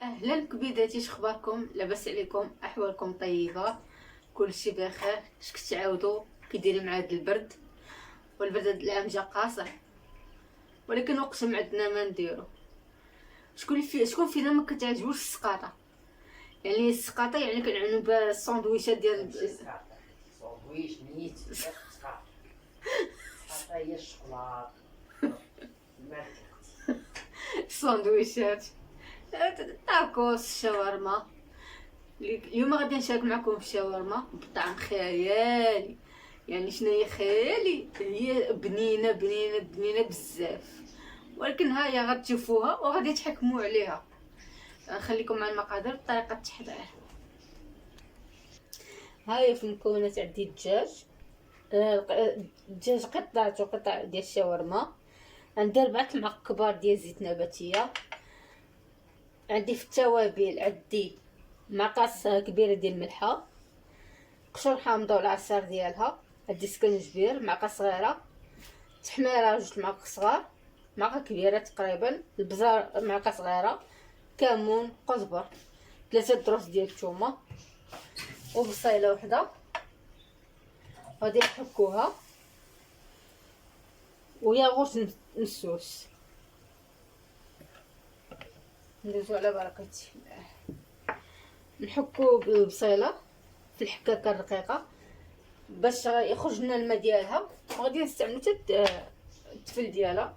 اهلا كبيداتي، شخباركم؟ لاباس عليكم؟ احوالكم طيبه؟ كلشي بخير؟ اش كتعاودوا كيدير مع هذا البرد؟ والبرد هاد العام جا قاصح، ولكن وقتهم عندنا ما نديرو. شكون فينا ما كتعجبوش السقاطه؟ يعني السقاطه يعني كنعنوا بالساندويشات ديال ساندويش نيت تسقى حتى هي الشوكولاط المرتق. الساندويشات، الطاكوس، الشاورما. اليوم غادي نشارك معكم في الشاورما بطعم خيالي. يعني شنو هي خيالي؟ هي بنينه بنينه بنينه بزاف، ولكن ها هي غتشوفوها وغادي تحكموا عليها. نخليكم مع المقادير بطريقه التحضير. ها هي في المكونات: عندي الدجاج، الدجاج قطع ديال الشاورما. عندي 4 معالق كبار ديال زيت نباتيه. عندي في التوابل عندي مقاس كبيره ديال الملحه، قشور حامضه والعصير ديالها. عندي سكنجبير معلقه صغيره، تحميره 2 معالق صغار، معلقه كبيره تقريبا، البزار معلقه صغيره، كمون، قزبر، 3 دروس ديال الثومه، وبصيله وحده. غادي نحكوها، وياغوت نسوس. ندوزو على بركه الله. نحكو بالبصيله في الحكاكه الرقيقه باش يخرج لنا الماء ديالها، وغادي نستعملو حتى التفل ديالها.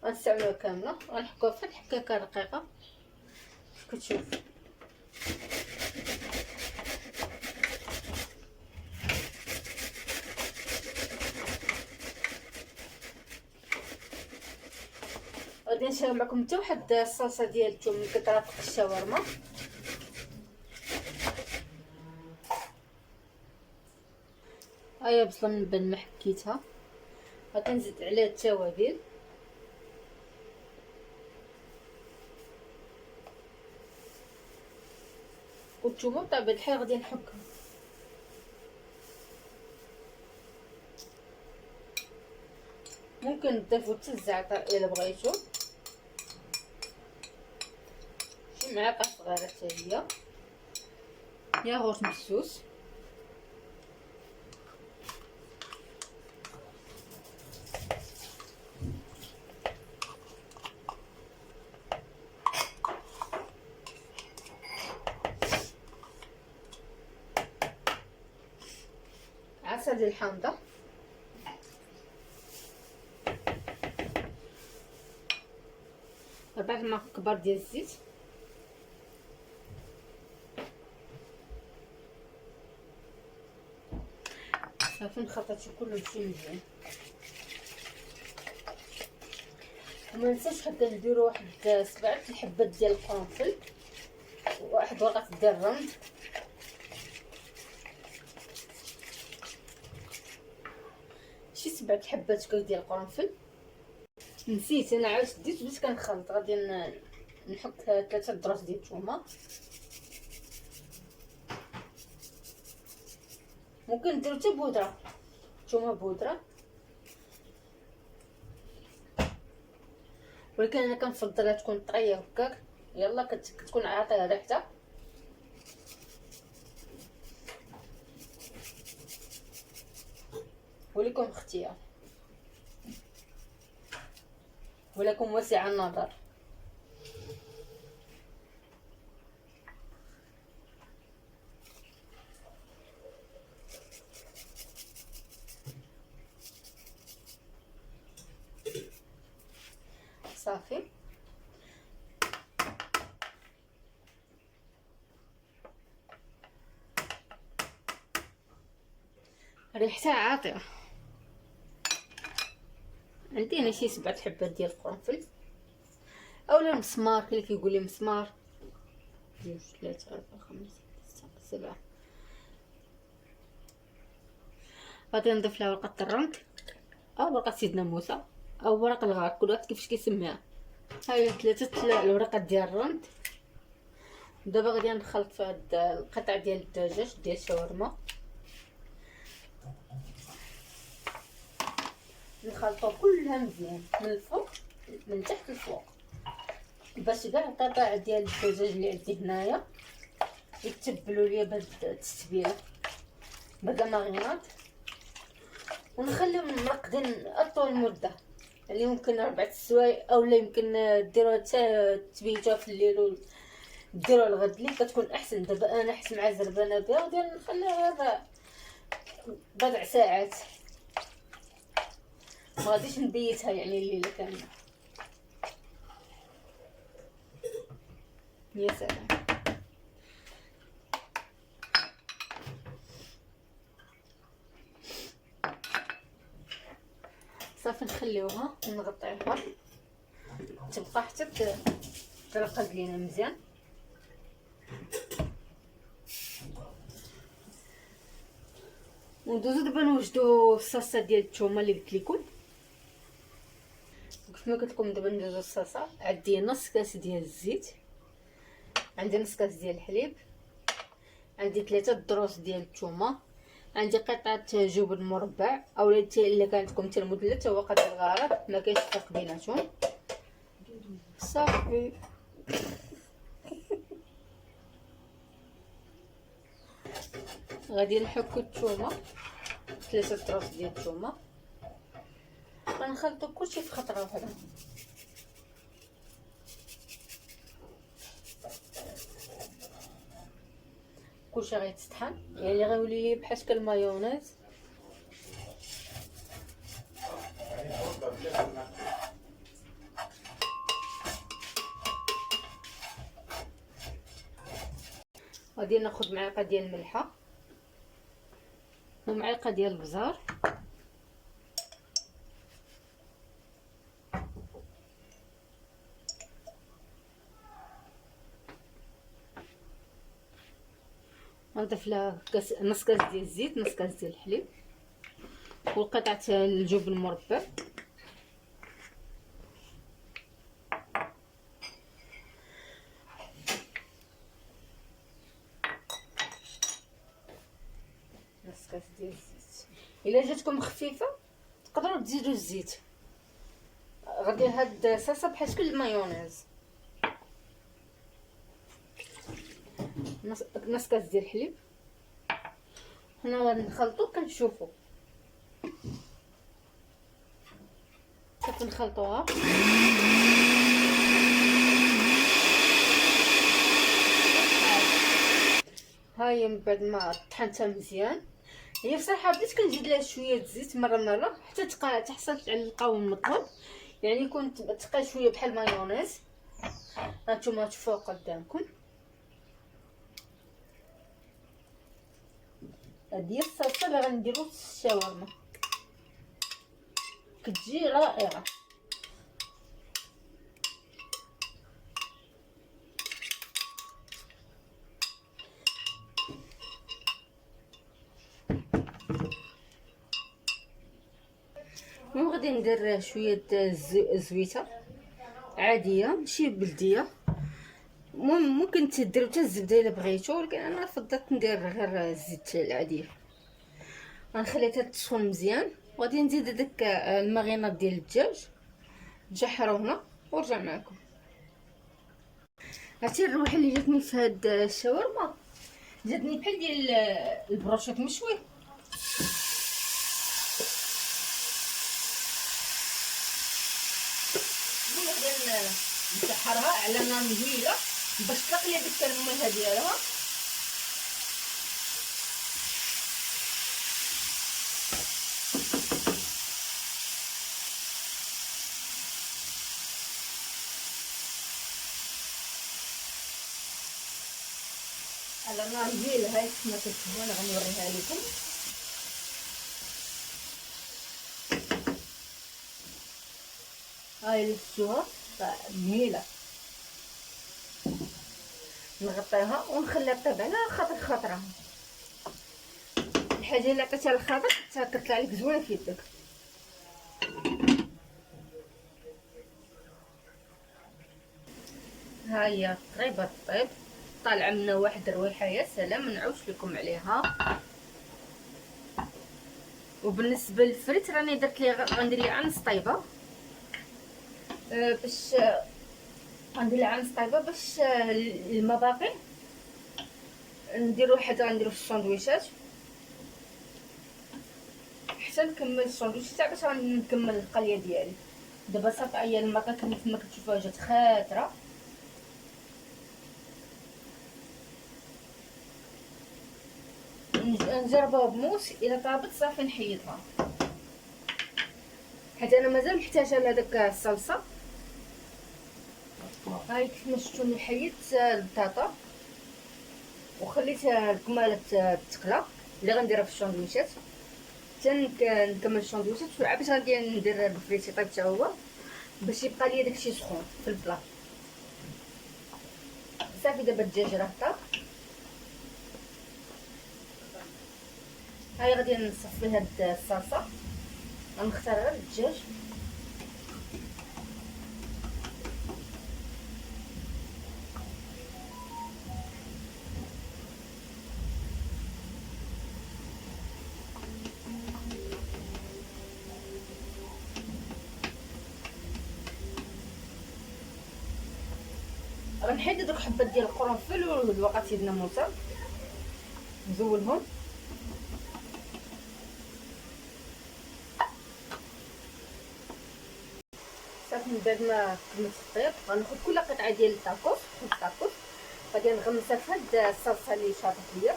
غنستعملوها كامله، غنحكوها في الحكاكه الرقيقه كتشوف. غادي نشير معكم حتى واحد الصلصه ديال الثوم اللي كترافق الشاورما. هيا بصله من بعد ما حكيتها غادي نزيد عليها التوابل. والثومه بطبيعه الحال غادي نحكها. ممكن تضيفوا حتى الزعتر الا بغيتو، شي معلقه صغيره حتى هي، ياغورت مسوس. عسل ديال الحامضه، ربع معلقه كبار ديال الزيت، صافي نخلطاتو كلشي مزيان. وما ننساوش حتى نديرو واحد 7 الحبات ديال القرنفل، وواحد ورقه ديال الرمل، شي 7 حبات هكا ديال القرنفل. نسيت انا عاود ديت بديت كنخلط. غادي نحط 3 دروس ديال الثومه. ممكن ديرو حتى بودره، ثومه بودره، ولكن انا كنفضلها تكون طريه هكاك. يلا كتكون عاطيه ريحتها. ولكم اختيار، ولكم واسع النظر. صافي ريحتها عاطره. عندي هنا شي 7 حبات ديال القرنفل، اولا مسمار، كاين اللي كيقول لي مسمار. 2 3 4 5 6 7. غادي نضيف لها ورقه الرند او ورقه سيدنا موسى او ورق الغار، كل واحد كيفاش كيسميها. ها هي 3 الورقات ديال الرند. دابا غادي نخلط في هاد القطع ديال الدجاج ديال الشاورما، نخلطو كلها مزيان من الفوق من تحت الفوق. باش كاع القطع ديال الدجاج اللي عندي هنايا يتبلوا ليا بهاد التتبيله بهاد الماغينات، ونخليهم مرقدين اطول مده، يعني يمكن 4 سوايع اولا يمكن ديروها حتى تبيتوها في الليل وديروها الغد اللي كتكون احسن. دابا انا حيت مع زربانه بها غادي نخليها غير بضع ساعات، ما غاديش نبيتها يعني الليله كامله. يا سلام. صافي نخليوها ونغطيوها تبقى حتى ترقد لينا مزيان. وندوزو دابا نوجدو الصلصه ديال الثومه اللي قلت لكم. كيف ما قلت لكم دابا ندوزو الصلصه. عندي نص كاس ديال الزيت، عندي نص كاس ديال الحليب، عندي 3 دروس ديال الثومه، عندي قطعه جبن مربع اولا الا كان عندكم حتى المدلل حتى هو قد الغرض، ما كاينش فرق بيناتهم. صافي غادي نحكو الثومه، 3 دروس ديال الثومه، غنخلطو كلشي في خطره واحده. كلشي غيتطحن يعني غيولي لي بحال شكل المايونيز. غادي ناخذ معلقه ديال الملحه ومعلقه ديال البزار ونضيف لها نص كاس ديال الزيت، نص كاس ديال الحليب، وقطعه الجبن المربع، نص كاس ديال الزيت. الا جاتكم خفيفه تقدروا تزيدوا الزيت. غادي هاد الصلصه بحال شكل المايونيز. نص كاس ديال الحليب. هنا غادي نخلطو كنشوفوا صافي نخلطوها. ها هي من بعد ما طحنتها مزيان، هي بصراحه بديت كنزيد لها شويه الزيت مره حتى تحصل على القوام المطلوب، يعني يكون تقال شويه بحال مايونيز. هانتوما تشوفوها قدامكم. هذه الصلصه اللي غنديرو في الشاورما كتجي رائعه. وغادي ندير شويه زويته عاديه ماشي بلديه، ممكن تديروا حتى الزبده الا بغيتو، ولكن انا فضلت ندير غير الزيت العاديه. غنخليها تسخن مزيان وغادي نزيد داك الماغينات ديال الدجاج تجحرونا ونرجع معكم. عرفتي الرويحه اللي جاتني في هاد الشاورما جاتني بحال ديال البروشيط مشوي. غادي نسحرها على نار مهيله باش تطلق لي ديك الملحه ديالها. على نار مهيله هاي كما كتشوفوا انا غنوريها لكم. هاي لفتوها مهيله، نغطيها ونخليها طيب على خاطرها. الحاجه اللي عطيتها للخاطر حتى كتطلع لك زوينه في يدك. ها هي طيبه طيب، طالعه منها واحد الرويحه يا سلام، ما نعاودش لكم عليها. وبالنسبه للفريت راني درت ليه غندير ليه نص طيبه باش غندير العدس طايبه باش الماء باقي نديرو حتى غنديرو في الساندويشات حتى نكمل الساندويش باش غنكمل القليه ديالي. دابا صافي هي الماكله كما كتشوفوها جات خاطره. نجربوها بموس الا طابت صافي نحيدها، حيت انا مازال محتاجه لهداك الصلصه. هاي كيف ما شفتوني حيدت البطاطا وخليت الكماله تقلى اللي غنديرها في الساندويشات حتى نكمل الساندويشات. وعاد باش غادي ندير الفريتي طيب حتى هو باش يبقى ليا داكشي سخون في البلاط. صافي دابا الدجاج راه طاب. هاي غادي نصفي هاد الصلصه، غنختار غير الدجاج. غنحيد دوك حبات ديال القرنفل والوقت سيدنا موسى نزولهم. صافي من بعد ما كملت الطيب غناخد كل قطعه ديال الطاكوس غادي نغمسها في هاد الصلصه اللي شاطت ليا.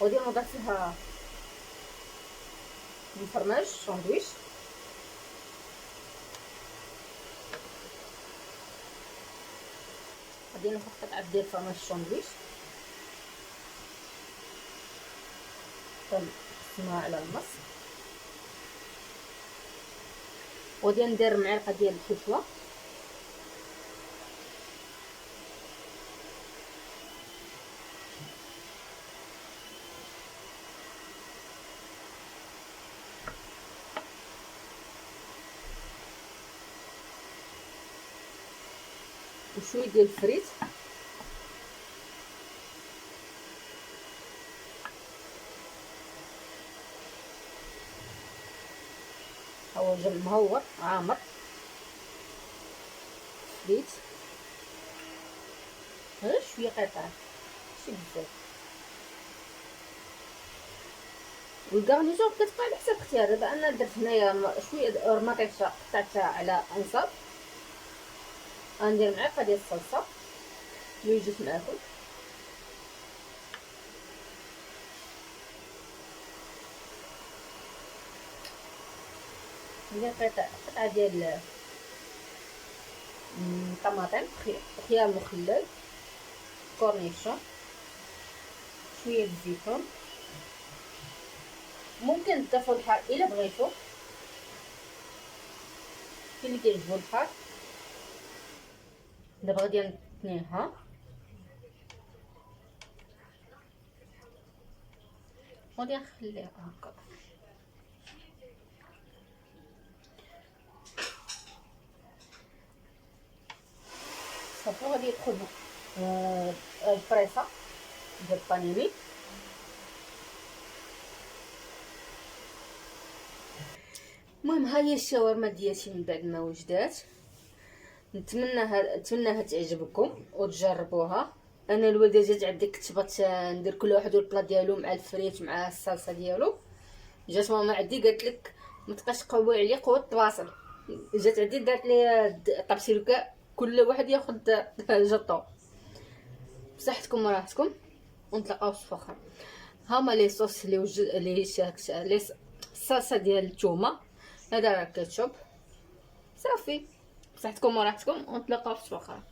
غادي نوضع فيها الفرماج ساندويش. غادي ناخد قطعه ديال الفرماج ساندويش تنقسمها على النص. وغادي ندير معلقه ديال الحشوه وشويه ديال الفريت هو جا مهور عامر فريت غير شويه قطع ماشي بزاف. والكارنيتور كتبقى على حسب اختيار. دابا انا درت هنايا شويه رماطيشه قطعتها على انصاف. غندير معلقه ديال الصلصه اللي جات معاكم. ندير قطعه ديال طماطم خيار مخلل كورنيشون شويه الزيتون. ممكن تضيفوا الحار الا بغيتو كاين اللي كيعجبو الحار. دابا غادي نتنيها غادي نخليها هكا. صافي غادي يدخل الفريسه ديال البانيني. المهم ها هي الشاورما ديالتي من بعد ما وجدات. نتمنىها تعجبكم وتجربوها. انا الوالده جات عندي كتبات ندير كل واحد والبلا ديالو مع الفريت مع الصلصه ديالو. جات ماما عندي قالت لك ما تبقاش تقوي عليه قوه التواصل. جات عندي دارت لي طبسي لك كل واحد ياخذ جطو. بصحتكم وراحتكم ونتلاقاو في اخر. هما لي صوص اللي وجد اللي لي الصلصه ديال الثومه. هذا راه كاتشوب. صافي بصحتكم وراحتكم ونتلاقاو في اخر.